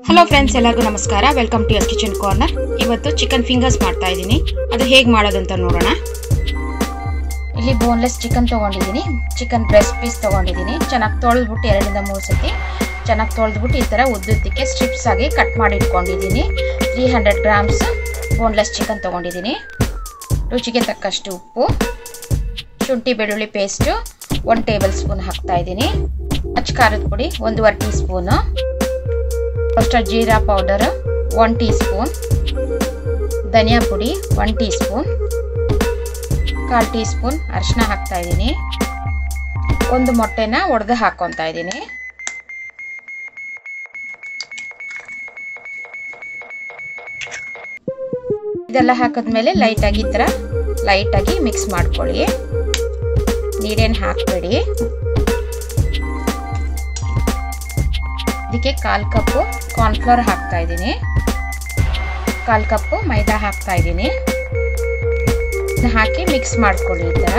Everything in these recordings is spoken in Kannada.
ಹಲೋ ಫ್ರೆಂಡ್ಸ್, ಎಲ್ಲರಿಗೂ ನಮಸ್ಕಾರ. Welcome to Yas kitchen corner. ಇವತ್ತು ಚಿಕನ್ ಫಿಂಗರ್ಸ್ ಮಾಡ್ತಾ ಇದ್ದೀನಿ. ಅದು ಹೇಗೆ ಮಾಡೋದು ಅಂತ ನೋಡೋಣ. ಇಲ್ಲಿ ಬೋನ್ಲೆಸ್ ಚಿಕನ್ ತೊಗೊಂಡಿದ್ದೀನಿ. ಚಿಕನ್ ಬ್ರೆಸ್ಟ್ ಪೀಸ್ ತೊಗೊಂಡಿದ್ದೀನಿ. ಚೆನ್ನಾಗಿ ತೊಳೆದ್ಬಿಟ್ಟು 2 ಇಂದ 3 ಸತಿ ಚೆನ್ನಾಗಿ ತೊಳೆದ್ಬಿಟ್ಟು ಈ ಥರ ಉದ್ದುದ್ದಕ್ಕೆ ಸ್ಟ್ರಿಪ್ಸ್ ಆಗಿ ಕಟ್ ಮಾಡಿ ಇಟ್ಕೊಂಡಿದ್ದೀನಿ. 300 ಗ್ರಾಮ್ಸ್ ಬೋನ್ಲೆಸ್ ಚಿಕನ್ ತೊಗೊಂಡಿದ್ದೀನಿ. ರುಚಿಗೆ ತಕ್ಕಷ್ಟು ಉಪ್ಪು, ಶುಂಠಿ ಬೆಳ್ಳುಳ್ಳಿ ಪೇಸ್ಟು 1 ಟೇಬಲ್ ಸ್ಪೂನ್ ಹಾಕ್ತಾ ಇದ್ದೀನಿ. ಅಚ್ಚ ಖಾರದ ಪುಡಿ 1.5 ಟೀ ಸ್ಪೂನು, ಫಸ್ಟ್ ಜೀರಾ ಪೌಡರ್ 1 ಟೀ ಸ್ಪೂನ್, ಧನಿಯಾ ಪುಡಿ 1 ಟೀ ಸ್ಪೂನ್, 1/4 ಟೀ ಸ್ಪೂನ್ ಅರಿಶಿನ ಹಾಕ್ತಾ ಇದ್ದೀನಿ. 1 ಮೊಟ್ಟೆನ ಒಡೆದು ಹಾಕೊತಾ ಇದ್ದೀನಿ. ಇದೆಲ್ಲ ಹಾಕಿದ್ಮೇಲೆ ಲೈಟಾಗಿ ಈ ಥರ ಲೈಟಾಗಿ ಮಿಕ್ಸ್ ಮಾಡ್ಕೊಳ್ಳಿ. ನೀರೇನು ಹಾಕಬೇಡಿ. ಇದಕ್ಕೆ 1/4 ಕಪ್ಪು ಕಾರ್ನ್ಫ್ಲವರ್ ಹಾಕ್ತಾ ಇದ್ದೀನಿ. 1/4 ಕಪ್ಪು ಮೈದಾ ಹಾಕ್ತಾ ಇದ್ದೀನಿ. ಹಾಕಿ ಮಿಕ್ಸ್ ಮಾಡ್ಕೊಳ್ಳಿ. ಈ ಥರ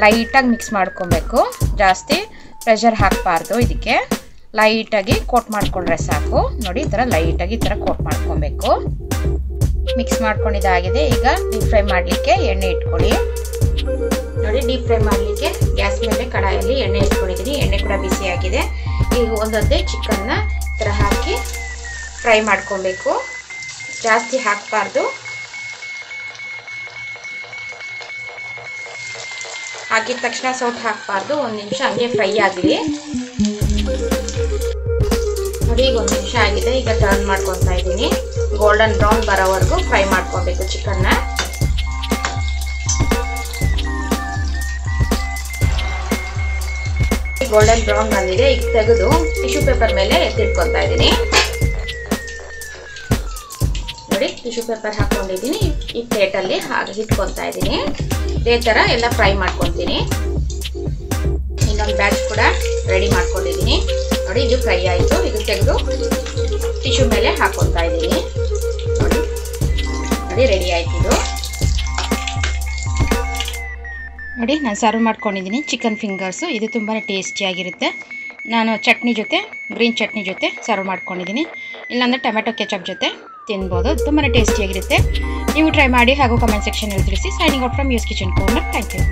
ಲೈಟಾಗಿ ಮಿಕ್ಸ್ ಮಾಡ್ಕೊಬೇಕು. ಜಾಸ್ತಿ ಪ್ರೆಷರ್ ಹಾಕಬಾರ್ದು. ಇದಕ್ಕೆ ಲೈಟಾಗಿ ಕೋಟ್ ಮಾಡ್ಕೊಂಡ್ರೆ ಸಾಕು. ನೋಡಿ, ಈ ಥರ ಲೈಟಾಗಿ ಈ ಥರ ಕೋಟ್ ಮಾಡ್ಕೊಬೇಕು. ಮಿಕ್ಸ್ ಮಾಡ್ಕೊಂಡಿದ್ದಾಗಿದೆ. ಈಗ ಡೀಪ್ ಫ್ರೈ ಮಾಡಲಿಕ್ಕೆ ಎಣ್ಣೆ ಇಟ್ಕೊಳ್ಳಿ. ನೋಡಿ, ಡೀಪ್ ಫ್ರೈ ಮಾಡಲಿಕ್ಕೆ ಗ್ಯಾಸ್ ಮೇಲೆ ಕಡಾಯಲ್ಲಿ ಎಣ್ಣೆ ಇಟ್ಕೊಂಡಿದ್ದೀನಿ. ಎಣ್ಣೆ ಕೂಡ ಬಿಸಿಯಾಗಿದೆ. ಈಗ ಒಂದೊಂದೇ ಚಿಕನ್ನ ಈ ಥರ ಹಾಕಿ ಫ್ರೈ ಮಾಡ್ಕೊಬೇಕು. ಜಾಸ್ತಿ ಹಾಕಬಾರ್ದು. ಹಾಕಿದ ತಕ್ಷಣ ಸೌಟ್ ಹಾಕಬಾರ್ದು. 1 ನಿಮಿಷ ಹಂಗೆ ಫ್ರೈ ಆಗಲಿ. ನೋಡಿ, ಈಗ 1 ನಿಮಿಷ ಆಗಿದೆ. ಈಗ ಟರ್ನ್ ಮಾಡ್ಕೊತಾ ಇದ್ದೀನಿ. ಗೋಲ್ಡನ್ ಬ್ರೌನ್ ಬರೋವರೆಗೂ ಫ್ರೈ ಮಾಡ್ಕೊಬೇಕು ಚಿಕನ್ನ. ಗೋಲ್ಡನ್ ಬ್ರೌನ್ ಬಂದಿದೆ. ಈಗ ತೆಗೆದು ಟಿಶ್ಯೂ ಪೇಪರ್ ಮೇಲೆ ಎತ್ತಿಟ್ಕೊತಾ ಇದ್ದೀನಿ. ನೋಡಿ, ಟಿಶ್ಯೂ ಪೇಪರ್ ಹಾಕೊಂಡಿದ್ದೀನಿ. ಈ ಪ್ಲೇಟಲ್ಲಿ ಹಾಗೆ ಇಟ್ಕೊತಾ ಇದ್ದೀನಿ. ಇದೇ ಥರ ಎಲ್ಲ ಫ್ರೈ ಮಾಡ್ಕೊತೀನಿ. ಇನ್ನೊಂದು ಬ್ಯಾಚ್ ಕೂಡ ರೆಡಿ ಮಾಡ್ಕೊಂಡಿದ್ದೀನಿ. ನೋಡಿ, ಇದು ಫ್ರೈ ಆಯಿತು. ಇದು ತೆಗೆದು ಟಿಶ್ಯೂ ಮೇಲೆ ಹಾಕೊತಾ ಇದ್ದೀನಿ. ನೋಡಿ, ರೆಡಿ ಆಯ್ತು. ಇದು ನೋಡಿ, ನಾನು ಸರ್ವ್ ಮಾಡ್ಕೊಂಡಿದ್ದೀನಿ ಚಿಕನ್ ಫಿಂಗರ್ಸು. ಇದು ತುಂಬಾ ಟೇಸ್ಟಿಯಾಗಿರುತ್ತೆ. ನಾನು ಚಟ್ನಿ ಜೊತೆ, ಗ್ರೀನ್ ಚಟ್ನಿ ಜೊತೆ ಸರ್ವ್ ಮಾಡ್ಕೊಂಡಿದ್ದೀನಿ. ಇಲ್ಲಾಂದರೆ ಟೊಮೆಟೊ ಕೆಚಪ್ ಜೊತೆ ತಿನ್ಬೋದು. ತುಂಬಾ ಟೇಸ್ಟಿಯಾಗಿರುತ್ತೆ. ನೀವು ಟ್ರೈ ಮಾಡಿ ಹಾಗೂ ಕಮೆಂಟ್ ಸೆಕ್ಷನಲ್ಲಿ ತಿಳಿಸಿ. Signing out from Yas kitchen corner. Thank you.